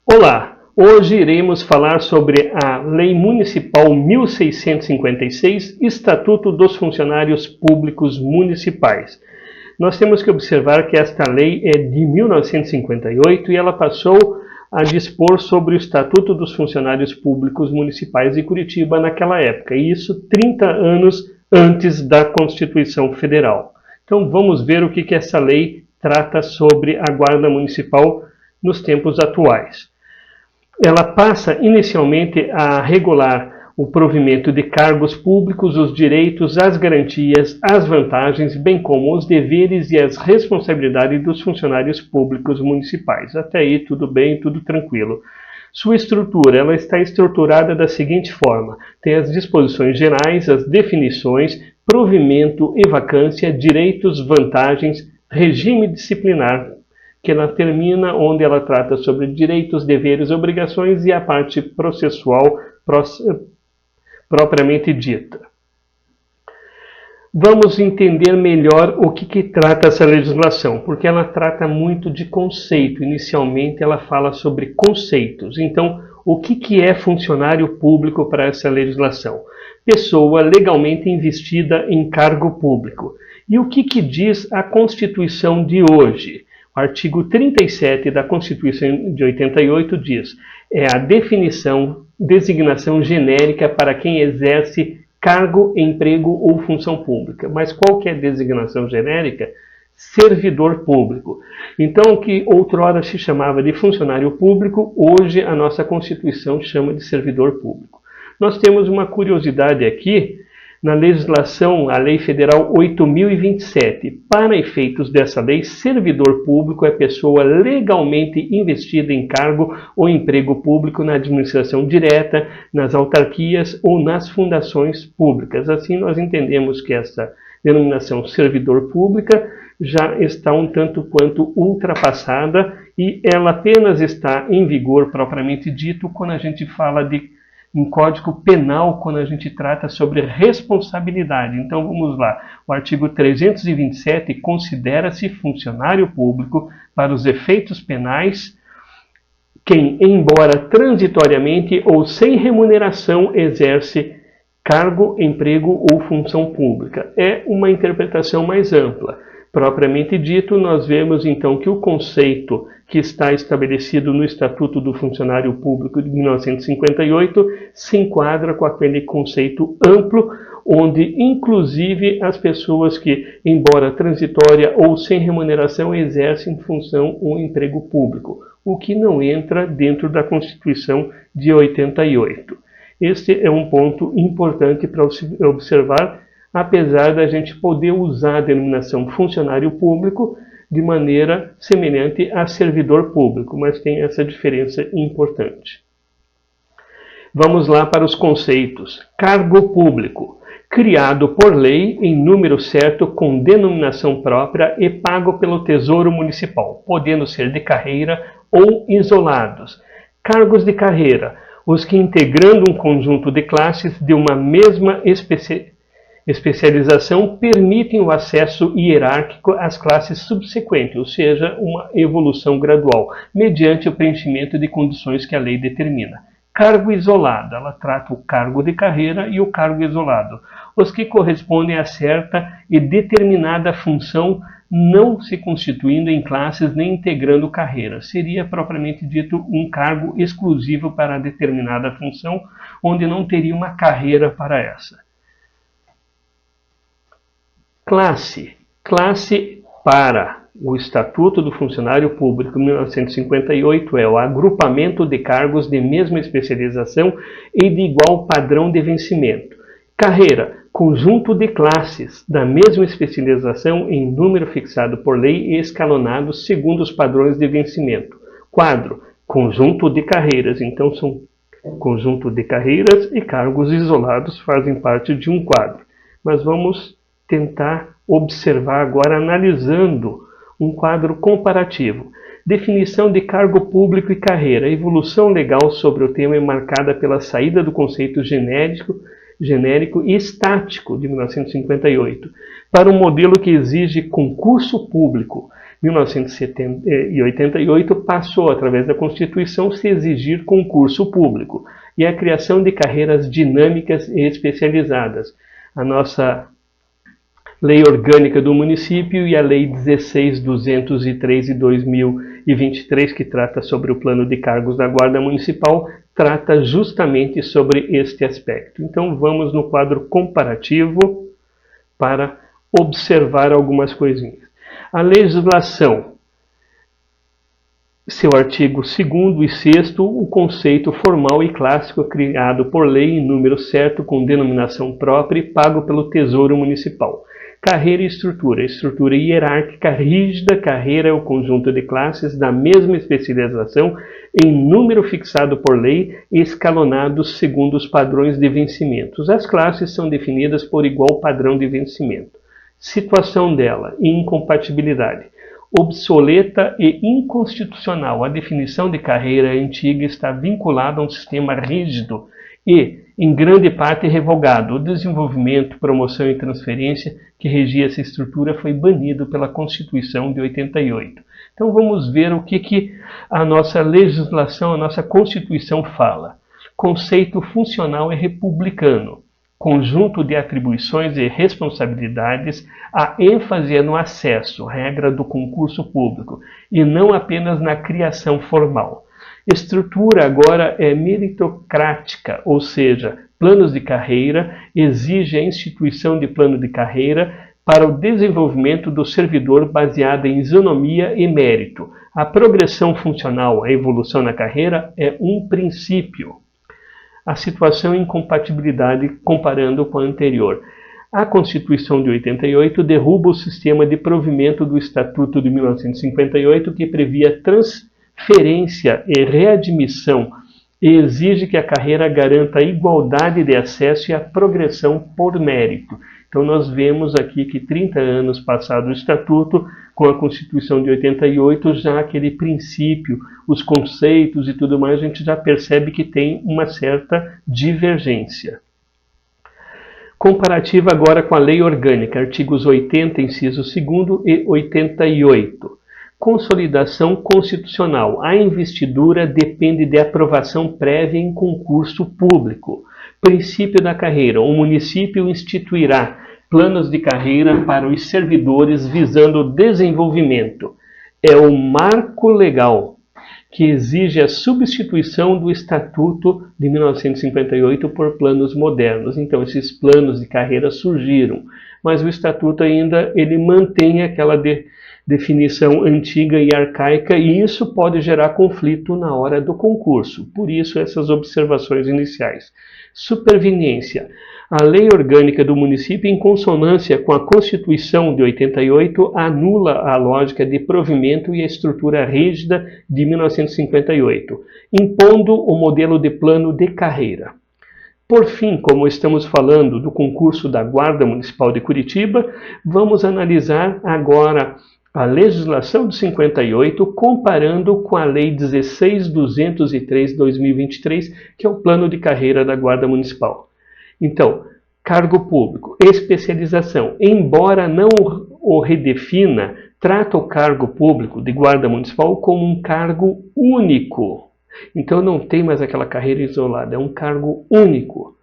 Olá, hoje iremos falar sobre a Lei Municipal 1656, Estatuto dos Funcionários Públicos Municipais. Nós temos que observar que esta lei é de 1958 e ela passou a dispor sobre o Estatuto dos Funcionários Públicos Municipais de Curitiba naquela época, e isso 30 anos antes da Constituição Federal. Então vamos ver o que essa lei trata sobre a Guarda Municipal nos tempos atuais. Ela passa inicialmente a regular o provimento de cargos públicos, os direitos, as garantias, as vantagens, bem como os deveres e as responsabilidades dos funcionários públicos municipais. Até aí tudo bem, tudo tranquilo. Sua estrutura, ela está estruturada da seguinte forma: tem as disposições gerais, as definições, provimento e vacância, direitos, vantagens, regime disciplinar, que ela termina onde ela trata sobre direitos, deveres, obrigações e a parte processual propriamente dita. Vamos entender melhor o que trata essa legislação, porque ela trata muito de conceito. Inicialmente ela fala sobre conceitos. Então, o que é funcionário público para essa legislação? Pessoa legalmente investida em cargo público. E o que diz a Constituição de hoje? O artigo 37 da Constituição de 88 diz: é a designação genérica para quem exerce cargo, emprego ou função pública. Mas qual que é a designação genérica? Servidor público. Então, o que outrora se chamava de funcionário público, hoje a nossa Constituição chama de servidor público. Nós temos uma curiosidade aqui. Na legislação, a Lei Federal 8.027, para efeitos dessa lei, servidor público é pessoa legalmente investida em cargo ou emprego público na administração direta, nas autarquias ou nas fundações públicas. Assim, nós entendemos que essa denominação servidor pública já está um tanto quanto ultrapassada e ela apenas está em vigor, propriamente dito, quando a gente fala de um código penal, quando a gente trata sobre responsabilidade. Então vamos lá, o artigo 327 considera-se funcionário público para os efeitos penais quem, embora transitoriamente ou sem remuneração, exerce cargo, emprego ou função pública. É uma interpretação mais ampla. Propriamente dito, nós vemos então que o conceito que está estabelecido no Estatuto do Funcionário Público de 1958 se enquadra com aquele conceito amplo, onde inclusive as pessoas que, embora transitória ou sem remuneração, exercem função ou emprego público, o que não entra dentro da Constituição de 88. Este é um ponto importante para observar, apesar da gente poder usar a denominação funcionário público de maneira semelhante a servidor público, mas tem essa diferença importante. Vamos lá para os conceitos. Cargo público, criado por lei em número certo com denominação própria e pago pelo Tesouro Municipal, podendo ser de carreira ou isolados. Cargos de carreira, os que integrando um conjunto de classes de uma mesma especialização permitem o acesso hierárquico às classes subsequentes, ou seja, uma evolução gradual, mediante o preenchimento de condições que a lei determina. Cargo isolado, ela trata o cargo de carreira e o cargo isolado, os que correspondem a certa e determinada função, não se constituindo em classes nem integrando carreira. Seria propriamente dito um cargo exclusivo para determinada função, onde não teria uma carreira para essa. Classe para o Estatuto do Funcionário Público 1958 é o agrupamento de cargos de mesma especialização e de igual padrão de vencimento. Carreira, conjunto de classes da mesma especialização em número fixado por lei e escalonados segundo os padrões de vencimento. Quadro, conjunto de carreiras, então são conjunto de carreiras e cargos isolados fazem parte de um quadro. Mas vamos tentar observar agora, analisando um quadro comparativo. Definição de cargo público e carreira. A evolução legal sobre o tema é marcada pela saída do conceito genérico e estático de 1958 para um modelo que exige concurso público, 1988 passou, através da Constituição, se exigir concurso público e a criação de carreiras dinâmicas e especializadas. A nossa Lei Orgânica do Município e a Lei 16.203 de 2023, que trata sobre o plano de cargos da Guarda Municipal, trata justamente sobre este aspecto. Então vamos no quadro comparativo para observar algumas coisinhas. A legislação, seu artigo 2º e 6º, o conceito formal e clássico criado por lei em número certo, com denominação própria e pago pelo Tesouro Municipal. Carreira e estrutura. Estrutura hierárquica rígida. Carreira é o conjunto de classes da mesma especialização em número fixado por lei e escalonados segundo os padrões de vencimentos. As classes são definidas por igual padrão de vencimento. Situação dela: incompatibilidade. Obsoleta e inconstitucional. A definição de carreira antiga está vinculada a um sistema rígido e, em grande parte, revogado. O desenvolvimento, promoção e transferência que regia essa estrutura foi banido pela Constituição de 88. Então vamos ver o que a nossa legislação, a nossa Constituição fala. Conceito funcional e republicano. Conjunto de atribuições e responsabilidades, a ênfase é no acesso, regra do concurso público, e não apenas na criação formal. Estrutura agora é meritocrática, ou seja, planos de carreira exige a instituição de plano de carreira para o desenvolvimento do servidor baseada em isonomia e mérito. A progressão funcional, a evolução na carreira, é um princípio. A situação e incompatibilidade comparando com a anterior. A Constituição de 88 derruba o sistema de provimento do Estatuto de 1958, que previa transferência e readmissão e exige que a carreira garanta a igualdade de acesso e a progressão por mérito. Então nós vemos aqui que 30 anos passado o Estatuto, com a Constituição de 88, já aquele princípio, os conceitos e tudo mais, a gente já percebe que tem uma certa divergência. Comparativa agora com a Lei Orgânica, artigos 80, inciso 2º e 88. Consolidação constitucional. A investidura depende de aprovação prévia em concurso público. Princípio da carreira. O município instituirá planos de carreira para os servidores visando o desenvolvimento. É o marco legal que exige a substituição do Estatuto de 1958 por planos modernos. Então, esses planos de carreira surgiram, mas o Estatuto ainda ele mantém aquela definição antiga e arcaica, e isso pode gerar conflito na hora do concurso. Por isso, essas observações iniciais. Superveniência. A Lei Orgânica do Município, em consonância com a Constituição de 88, anula a lógica de provimento e a estrutura rígida de 1958, impondo o modelo de plano de carreira. Por fim, como estamos falando do concurso da Guarda Municipal de Curitiba, vamos analisar agora a legislação de 58, comparando com a Lei 16.203 de 2023, que é o plano de carreira da Guarda Municipal. Então, cargo público, especialização, embora não o redefina, trata o cargo público de Guarda Municipal como um cargo único. Então não tem mais aquela carreira isolada, é um cargo único,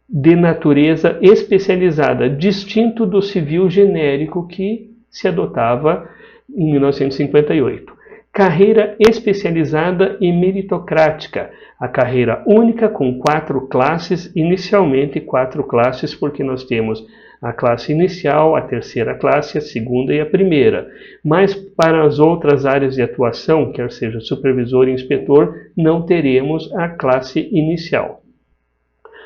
de natureza especializada, distinto do civil genérico que se adotava em 1958. Carreira especializada e meritocrática. A carreira única com 4 classes, inicialmente 4 classes, porque nós temos a classe inicial, a terceira classe, a segunda e a primeira. Mas para as outras áreas de atuação, quer seja supervisor e inspetor, não teremos a classe inicial.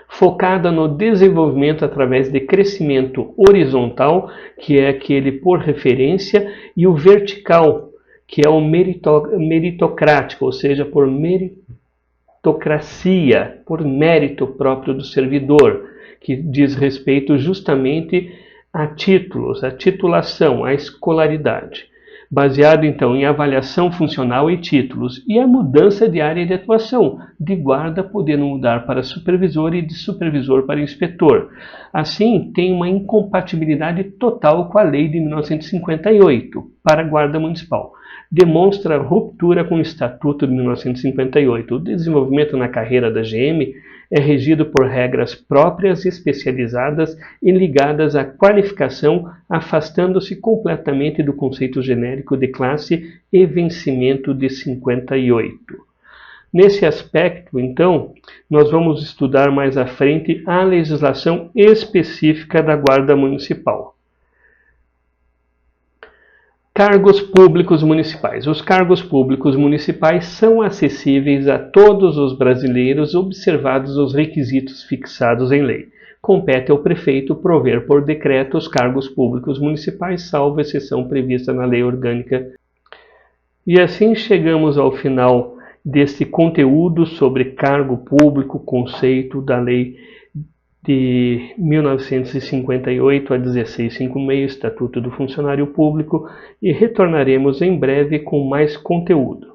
Focada no desenvolvimento através de crescimento horizontal, que é aquele por referência, e o vertical, que é o meritocrático, ou seja, por meritocracia, por mérito próprio do servidor, que diz respeito justamente a títulos, a titulação, a escolaridade. Baseado então em avaliação funcional e títulos, e a mudança de área de atuação, de guarda podendo mudar para supervisor e de supervisor para inspetor. Assim, tem uma incompatibilidade total com a lei de 1958. para a Guarda Municipal. Demonstra ruptura com o Estatuto de 1958. O desenvolvimento na carreira da GM é regido por regras próprias, especializadas e ligadas à qualificação, afastando-se completamente do conceito genérico de classe e vencimento de 58. Nesse aspecto, então, nós vamos estudar mais à frente a legislação específica da Guarda Municipal. Cargos públicos municipais. Os cargos públicos municipais são acessíveis a todos os brasileiros, observados os requisitos fixados em lei. Compete ao prefeito prover por decreto os cargos públicos municipais, salvo exceção prevista na Lei Orgânica. E assim chegamos ao final deste conteúdo sobre cargo público, conceito da Lei de 1958 a 1656, Estatuto do Funcionário Público, e retornaremos em breve com mais conteúdo.